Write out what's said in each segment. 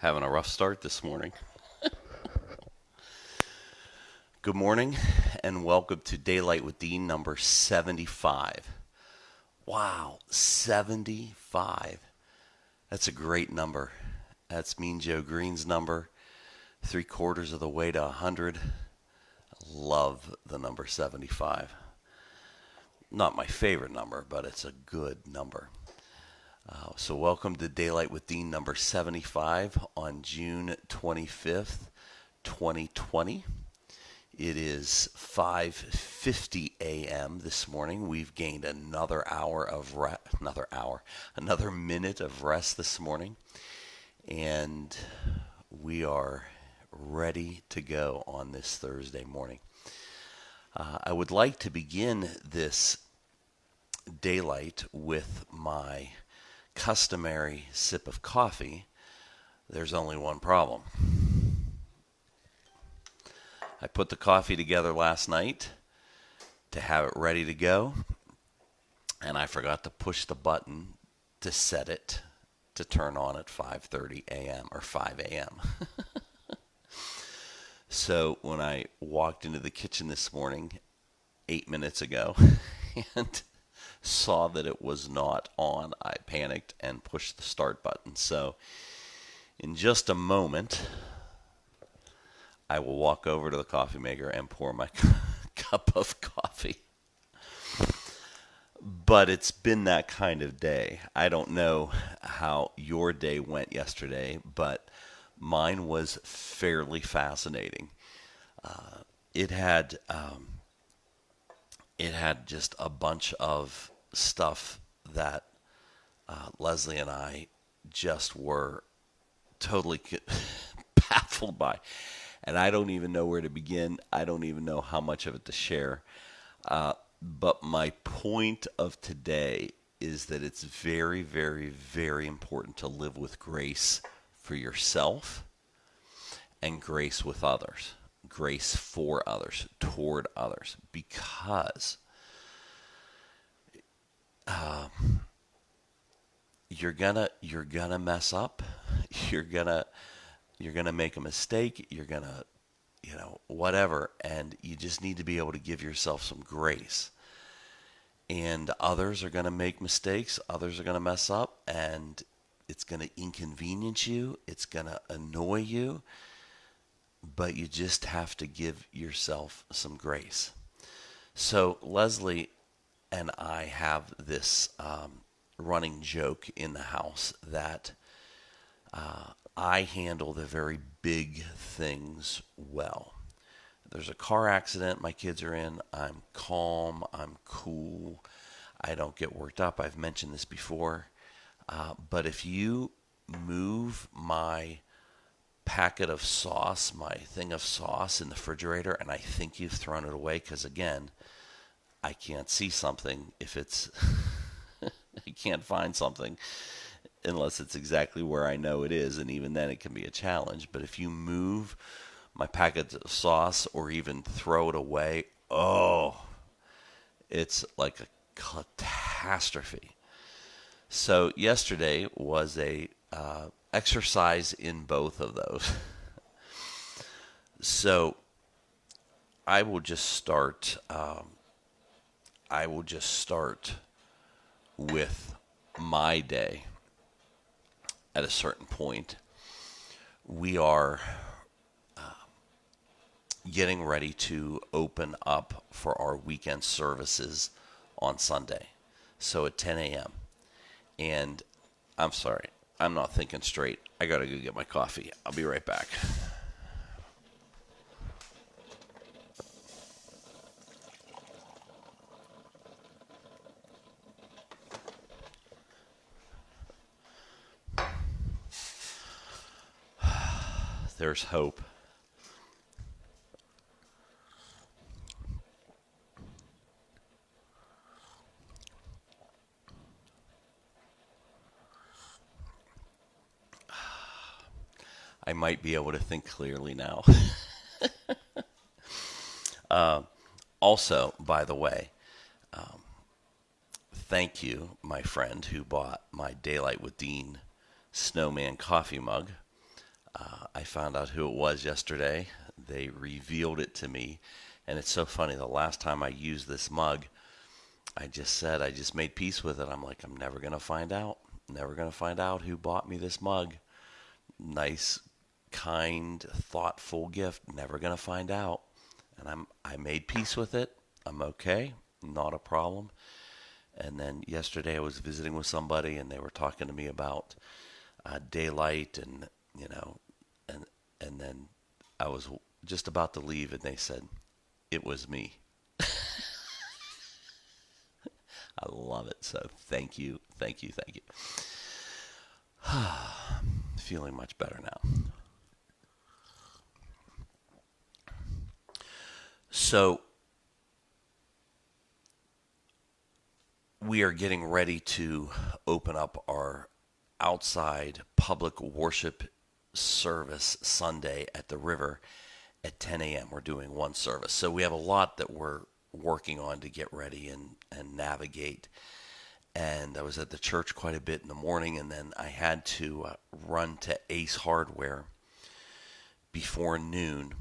Having a rough start this morning. Good morning and welcome to Daylight with Dean number 75. Wow, 75. That's a great number. That's Mean Joe Green's number. 3/4 of the way to 100. Love the number 75. Not my favorite number, but it's a good number. So welcome to Daylight with Dean number 75 on June 25th, 2020. It is 5:50 a.m. this morning. We've gained another minute of rest this morning, and we are ready to go on this Thursday morning. I would like to begin this daylight with my customary sip of coffee. There's only one problem. I put the coffee together last night to have it ready to go, and I forgot to push the button to set it to turn on at 5:30 a.m. or 5 a.m. So when I walked into the kitchen this morning 8 minutes ago and saw that it was not on, I panicked and pushed the start button. So in just a moment, I will walk over to the coffee maker and pour my cup of coffee. But it's been that kind of day. I don't know how your day went yesterday, but mine was fairly fascinating. It had just a bunch of stuff that Leslie and I just were totally baffled by. And I don't even know where to begin. I don't even know how much of it to share. But my point of today is that it's very, very, very important to live with grace for yourself and grace with others. Grace for others, toward others. Because you're gonna mess up. You're gonna make a mistake. You're gonna, whatever. And you just need to be able to give yourself some grace. And others are going to make mistakes. Others are going to mess up. And it's going to inconvenience you. It's going to annoy you. But you just have to give yourself some grace. So Leslie and I have this running joke in the house that I handle the very big things well. There's a car accident my kids are in. I'm calm. I'm cool. I don't get worked up. I've mentioned this before. But if you move my packet of sauce, my thing of sauce in the refrigerator, and I think you've thrown it away because, again, I can't see something if it's... I can't find something unless it's exactly where I know it is, and even then it can be a challenge. But if you move my packet of sauce or even throw it away, it's like a catastrophe. So yesterday was a exercise in both of those. So I will just start. With my day. At a certain point, we are getting ready to open up for our weekend services on Sunday. So at 10 a.m. And I'm sorry, I'm not thinking straight. I got to go get my coffee. I'll be right back. There's hope. I might be able to think clearly now. Also, by the way, thank you, my friend who bought my Daylight with Dean Snowman coffee mug. I found out who it was yesterday. They revealed it to me. And it's so funny. The last time I used this mug, I just said, I just made peace with it. I'm like, I'm never going to find out. Never going to find out who bought me this mug. Nice, kind, thoughtful gift. Never going to find out. And I made peace with it. I'm okay. Not a problem. And then yesterday I was visiting with somebody and they were talking to me about daylight and, you know, and and then I was just about to leave and they said, it was me. I love it. So thank you, thank you, thank you. Feeling much better now. So we are getting ready to open up our outside public worship service Sunday at the river at 10 a.m. We're doing one service. So we have a lot that we're working on to get ready and navigate. And I was at the church quite a bit in the morning, and then I had to run to Ace Hardware before noon.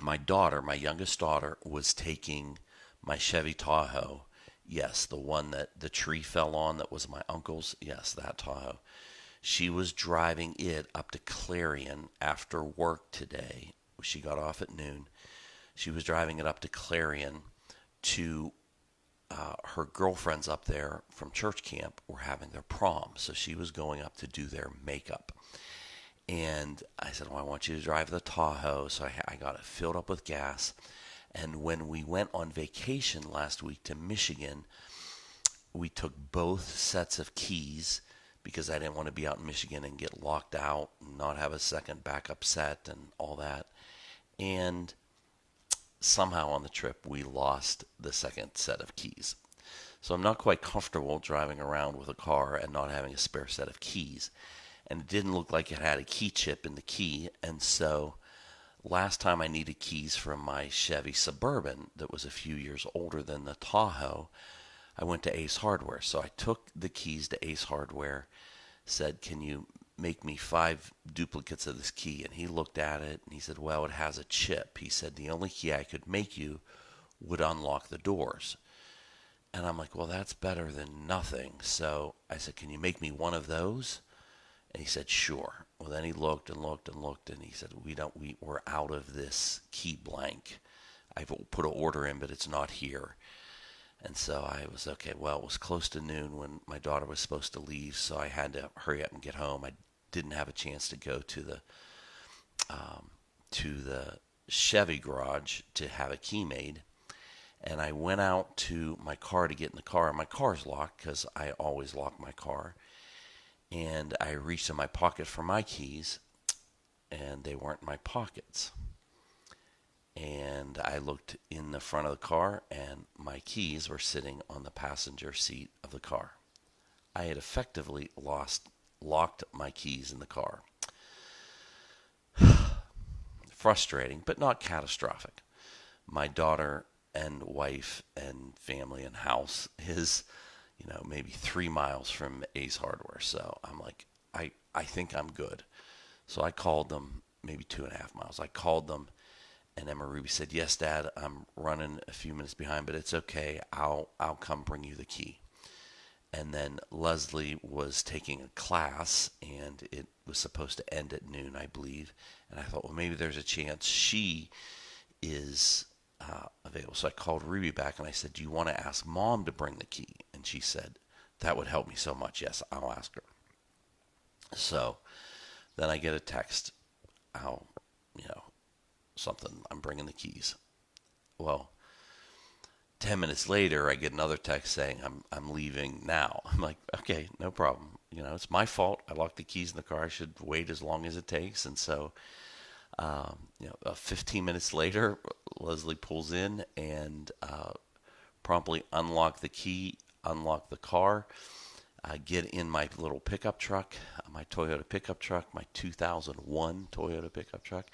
My daughter, my youngest daughter, was taking my Chevy Tahoe. Yes, the one that the tree fell on that was my uncle's. Yes, that Tahoe. She was driving it up to Clarion after work today. She got off at noon. She was driving it up to Clarion to her girlfriends up there from church camp were having their prom. So she was going up to do their makeup. And I said, well, I want you to drive the Tahoe. So I got it filled up with gas. And when we went on vacation last week to Michigan, we took both sets of keys because I didn't want to be out in Michigan and get locked out and not have a second backup set and all that. And somehow on the trip, we lost the second set of keys. So I'm not quite comfortable driving around with a car and not having a spare set of keys. And it didn't look like it had a key chip in the key. And so last time I needed keys from my Chevy Suburban that was a few years older than the Tahoe, I went to Ace Hardware. So I took the keys to Ace Hardware, said, can you make me 5 duplicates of this key? And he looked at it and he said, well, it has a chip. He said, the only key I could make you would unlock the doors. And I'm like, well, that's better than nothing. So I said, can you make me one of those? And he said, sure. Well, then he looked and looked and looked, and he said, we're out of this key blank. I've put an order in, but it's not here. And so I was, okay, well, it was close to noon when my daughter was supposed to leave, so I had to hurry up and get home. I didn't have a chance to go to the Chevy garage to have a key made. And I went out to my car to get in the car. My car's locked because I always lock my car. And I reached in my pocket for my keys, and they weren't in my pockets. And I looked in the front of the car, and my keys were sitting on the passenger seat of the car. I had effectively locked my keys in the car. Frustrating, but not catastrophic. My daughter and wife and family and house is, maybe 3 miles from Ace Hardware. So I'm like, I think I'm good. So I called them, maybe 2.5 miles. I called them, and Emma Ruby said, yes, Dad, I'm running a few minutes behind, but it's okay. I'll come bring you the key. And then Leslie was taking a class, and it was supposed to end at noon, I believe. And I thought, well, maybe there's a chance she is available. So I called Ruby back, and I said, do you want to ask Mom to bring the key? And she said, that would help me so much. Yes, I'll ask her. So then I get a text. I'll, something, I'm bringing the keys. Well, 10 minutes later, I get another text saying I'm leaving now. I'm like, okay, no problem. It's my fault. I locked the keys in the car. I should wait as long as it takes. And so, 15 minutes later, Leslie pulls in and promptly unlock the key, unlock the car, get in my little pickup truck, my Toyota pickup truck, my 2001 Toyota pickup truck.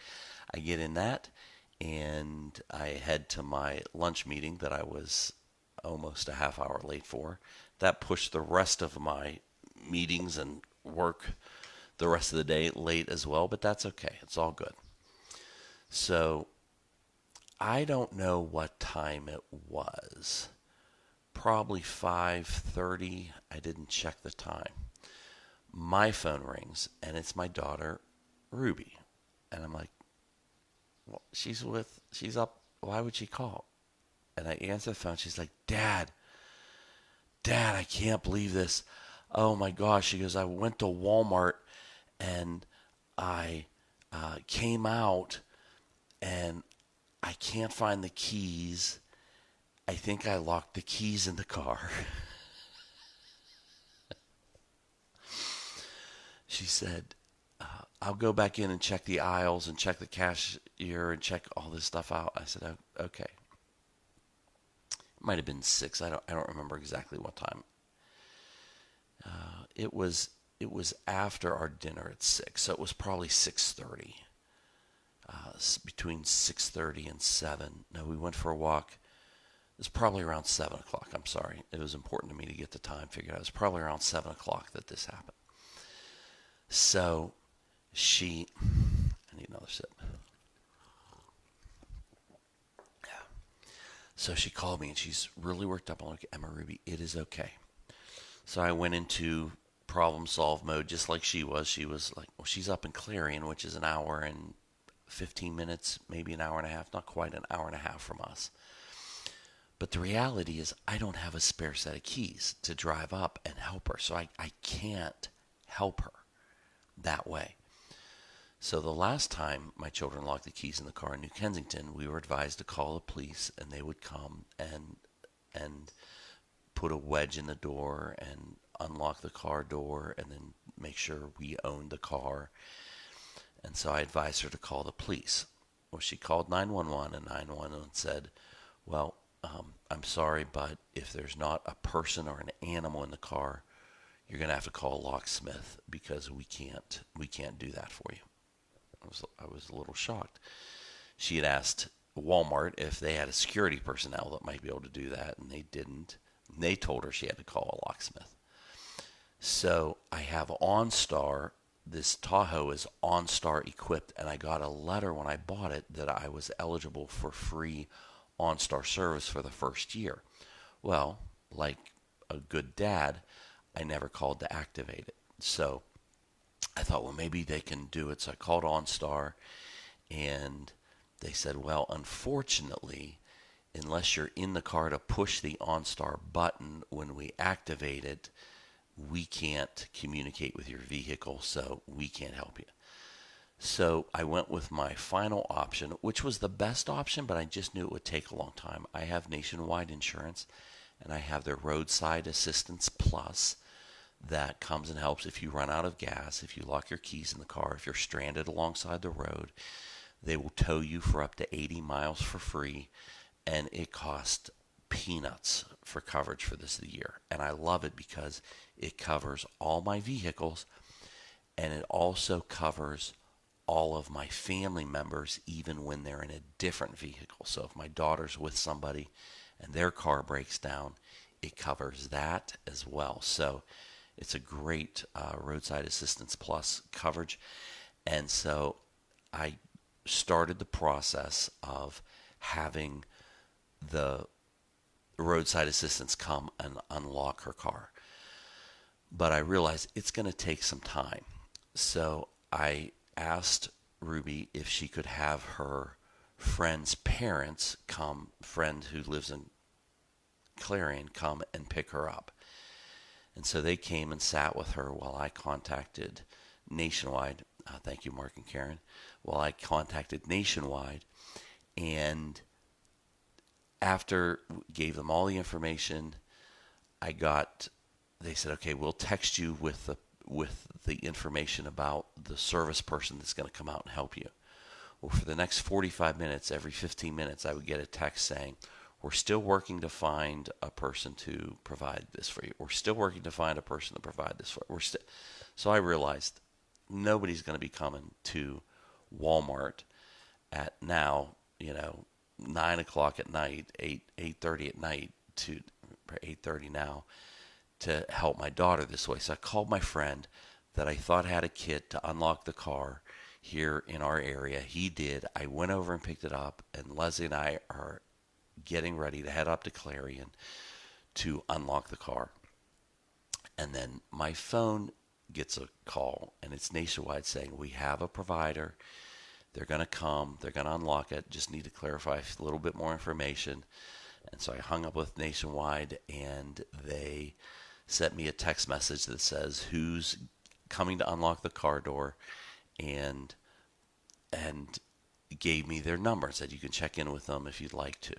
I get in that, and I head to my lunch meeting that I was almost a half hour late for. That pushed the rest of my meetings and work the rest of the day late as well, but that's okay. It's all good. So I don't know what time it was. Probably 5:30. I didn't check the time. My phone rings and it's my daughter, Ruby. And I'm like, well, she's up. Why would she call? And I answer the phone. She's like, Dad, I can't believe this. Oh my gosh. She goes, I went to Walmart and I came out and I can't find the keys. I think I locked the keys in the car. She said, I'll go back in and check the aisles and check the cashier and check all this stuff out. I said, okay. It might have been 6. I don't remember exactly what time. It was after our dinner at 6, so it was probably 6:30. Between 6:30 and 7. No, we went for a walk. It was probably around 7 o'clock. I'm sorry. It was important to me to get the time figured out. It was probably around 7 o'clock that this happened. So I need another sip. So she called me and she's really worked up. I'm like, Emma Ruby, it is okay. So I went into problem solve mode just like she was. She was like, well, she's up in Clarion, which is an hour and 15 minutes, maybe an hour and a half, not quite an hour and a half from us. But the reality is I don't have a spare set of keys to drive up and help her. So I can't help her that way. So the last time my children locked the keys in the car in New Kensington, we were advised to call the police and they would come and put a wedge in the door and unlock the car door and then make sure we owned the car. And so I advised her to call the police. Well, she called 911 and 911 said, well, I'm sorry, but if there's not a person or an animal in the car, you're going to have to call a locksmith because we can't do that for you. I was a little shocked. She had asked Walmart if they had a security personnel that might be able to do that, and they didn't. And they told her she had to call a locksmith. So I have OnStar. This Tahoe is OnStar equipped, and I got a letter when I bought it that I was eligible for free OnStar service for the first year. Well, like a good dad, I never called to activate it. So I thought, well, maybe they can do it. So I called OnStar, and they said, well, unfortunately, unless you're in the car to push the OnStar button when we activate it, we can't communicate with your vehicle, so we can't help you. So I went with my final option, which was the best option, but I just knew it would take a long time. I have Nationwide insurance, and I have their Roadside Assistance Plus that comes and helps if you run out of gas, if you lock your keys in the car, if you're stranded alongside the road. They will tow you for up to 80 miles for free, and it costs peanuts for coverage for this year. And I love it because it covers all my vehicles, and it also covers all of my family members even when they're in a different vehicle. So if my daughter's with somebody and their car breaks down, it covers that as well. So it's a great Roadside Assistance Plus coverage. And so I started the process of having the roadside assistance come and unlock her car. But I realized it's going to take some time. So I asked Ruby if she could have her friend's parents come, friend who lives in Clarion, come and pick her up. And so they came and sat with her while I contacted Nationwide. Thank you, Mark and Karen. While I contacted Nationwide, and after gave them all the information, they said, okay, we'll text you with the information about the service person that's going to come out and help you. Well, for the next 45 minutes, every 15 minutes, I would get a text saying, we're still working to find a person to provide this for you. We're still working to find a person to provide this for you. So I realized nobody's going to be coming to Walmart at now, 9 o'clock at night, 8:30 at night to 8:30 now to help my daughter this way. So I called my friend. that I thought had a kit to unlock the car here in our area. He did. I went over and picked it up, and Leslie and I are getting ready to head up to Clarion to unlock the car. And then my phone gets a call, and it's Nationwide saying, we have a provider. They're going to come. They're going to unlock it. Just need to clarify a little bit more information. And so I hung up with Nationwide, and they sent me a text message that says who's coming to unlock the car door, and gave me their number and said you can check in with them if you'd like to.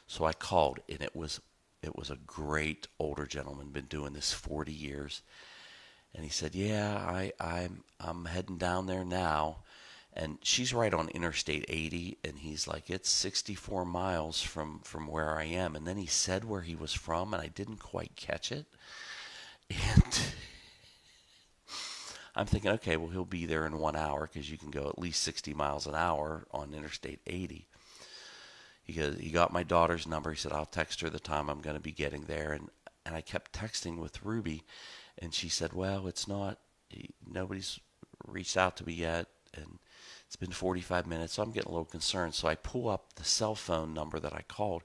So I called, and it was a great older gentleman, been doing this 40 years, and he said, "Yeah, I'm heading down there now." And she's right on Interstate 80, and he's like, it's 64 miles from where I am. And then he said where he was from, and I didn't quite catch it. And I'm thinking, okay, well, he'll be there in 1 hour because you can go at least 60 miles an hour on Interstate 80. He got my daughter's number. He said, I'll text her the time I'm going to be getting there. And I kept texting with Ruby, and she said, well, it's not, nobody's reached out to me yet. And it's been 45 minutes, so I'm getting a little concerned. So I pull up the cell phone number that I called,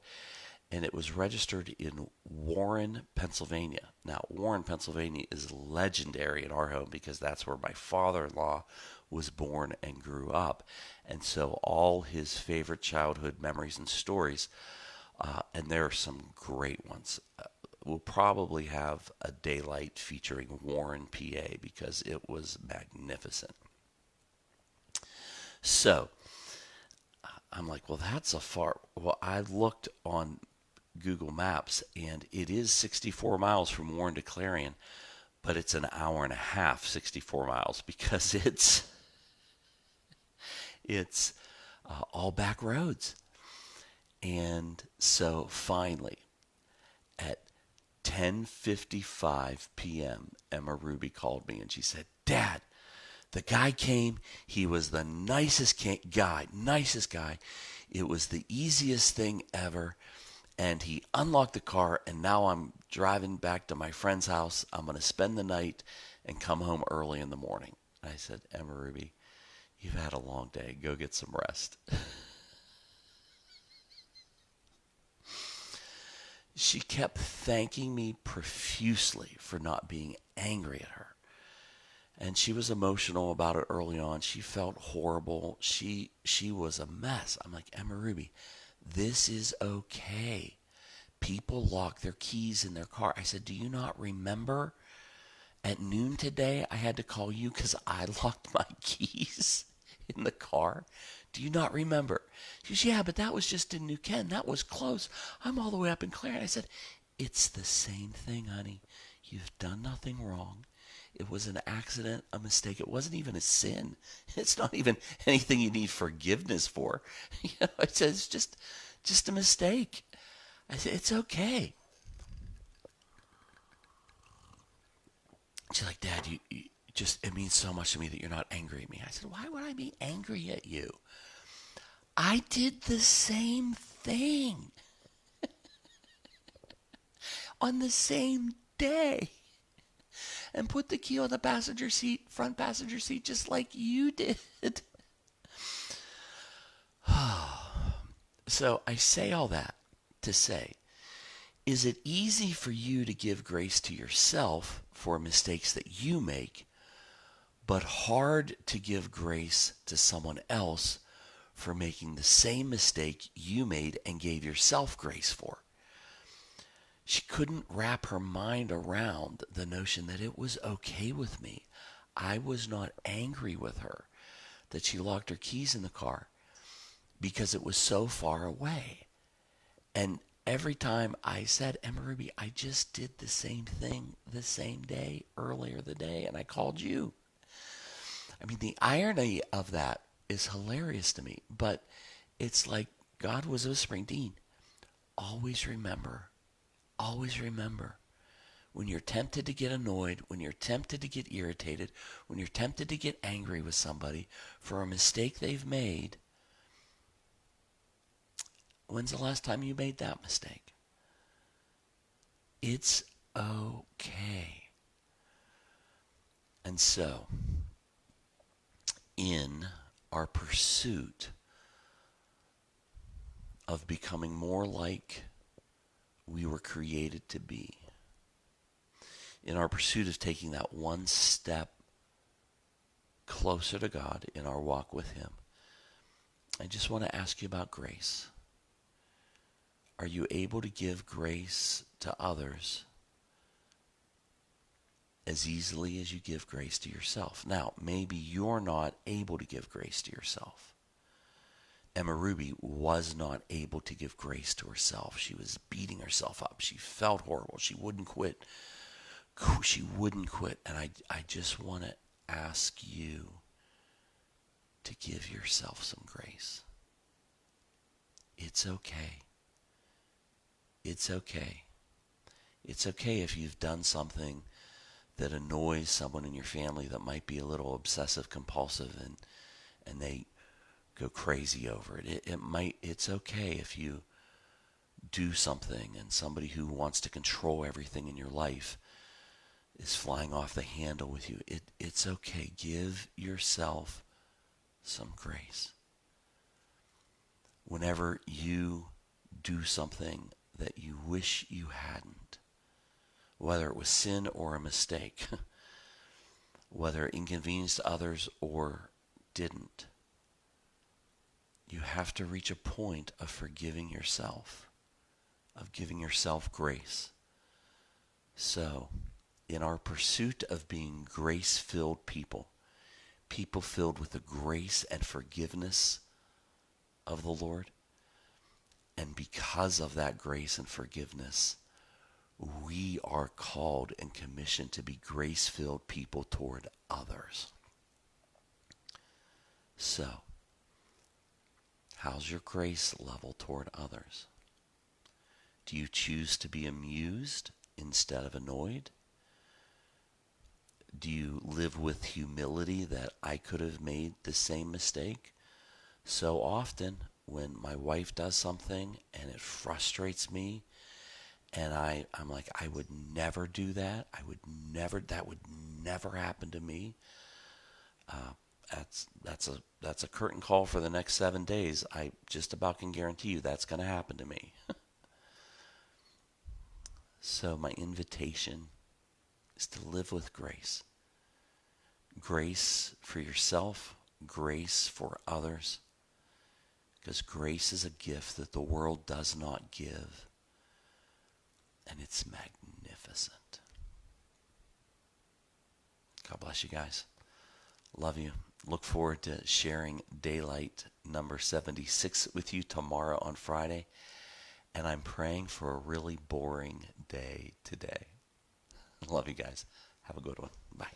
and it was registered in Warren, Pennsylvania. Now, Warren, Pennsylvania is legendary in our home because that's where my father-in-law was born and grew up. And so all his favorite childhood memories and stories, and there are some great ones. We'll probably have a daylight featuring Warren, PA, because it was magnificent. So I'm like, well, that's a far. Well, I looked on Google Maps, and it is 64 miles from Warren to Clarion, but it's an hour and a half, 64 miles, because it's all back roads. And so finally, at 10:55 p.m., Emma Ruby called me, and she said, Dad, the guy came. He was the nicest guy. It was the easiest thing ever. And he unlocked the car, and now I'm driving back to my friend's house. I'm going to spend the night and come home early in the morning. I said, Emma Ruby, you've had a long day. Go get some rest. She kept thanking me profusely for not being angry at her. And she was emotional about it early on. She felt horrible. She was a mess. I'm like, Emma Ruby, this is okay. People lock their keys in their car. I said, do you not remember at noon today I had to call you because I locked my keys in the car? Do you not remember? She goes, yeah, but that was just in New Ken. That was close. I'm all the way up in Clarion. I said, it's the same thing, honey. You've done nothing wrong. It was an accident, a mistake. It wasn't even a sin. It's not even anything you need forgiveness for. I said, it's just a mistake. I said, it's okay. She's like, Dad, you just, it means so much to me that you're not angry at me. I said, why would I be angry at you? I did the same thing on the same day and put the key on the passenger seat, front passenger seat, just like you did. So I say all that to say, is it easy for you to give grace to yourself for mistakes that you make, but hard to give grace to someone else for making the same mistake you made and gave yourself grace for? She couldn't wrap her mind around the notion that it was okay with me. I was not angry with her that she locked her keys in the car because it was so far away. And every time I said, Emma Ruby, I just did the same thing the same day, earlier the day, and I called you. I mean, the irony of that is hilarious to me, but it's like God was whispering, Dean, always remember, when you're tempted to get annoyed, when you're tempted to get irritated, when you're tempted to get angry with somebody for a mistake they've made, when's the last time you made that mistake? It's okay. And so, in our pursuit of becoming more like we were created to be, in our pursuit of taking that one step closer to God in our walk with Him, I just want to ask you about grace. Are you able to give grace to others as easily as you give grace to yourself? Now, maybe you're not able to give grace to yourself. Emma Ruby was not able to give grace to herself. She was beating herself up. She felt horrible. She wouldn't quit. She wouldn't quit. And I just want to ask you to give yourself some grace. It's okay. It's okay. It's okay if you've done something that annoys someone in your family that might be a little obsessive compulsive and they go crazy over it. It's okay if you do something and somebody who wants to control everything in your life is flying off the handle with you. It's okay. Give yourself some grace. Whenever you do something that you wish you hadn't, whether it was sin or a mistake, whether it inconvenienced others or didn't, you have to reach a point of forgiving yourself, of giving yourself grace. So, in our pursuit of being grace-filled people, people filled with the grace and forgiveness of the Lord, and because of that grace and forgiveness, we are called and commissioned to be grace-filled people toward others. So, how's your grace level toward others? Do you choose to be amused instead of annoyed? Do you live with humility that I could have made the same mistake? So often when my wife does something and it frustrates me and I'm like, I would never do that. That would never happen to me. That's a curtain call for the next 7 days. I just about can guarantee you that's going to happen to me. So my invitation is to live with grace. Grace for yourself, grace for others. Because grace is a gift that the world does not give. And it's magnificent. God bless you guys. Love you. Look forward to sharing Daylight number 76 with you tomorrow on Friday. And I'm praying for a really boring day today. Love you guys. Have a good one. Bye.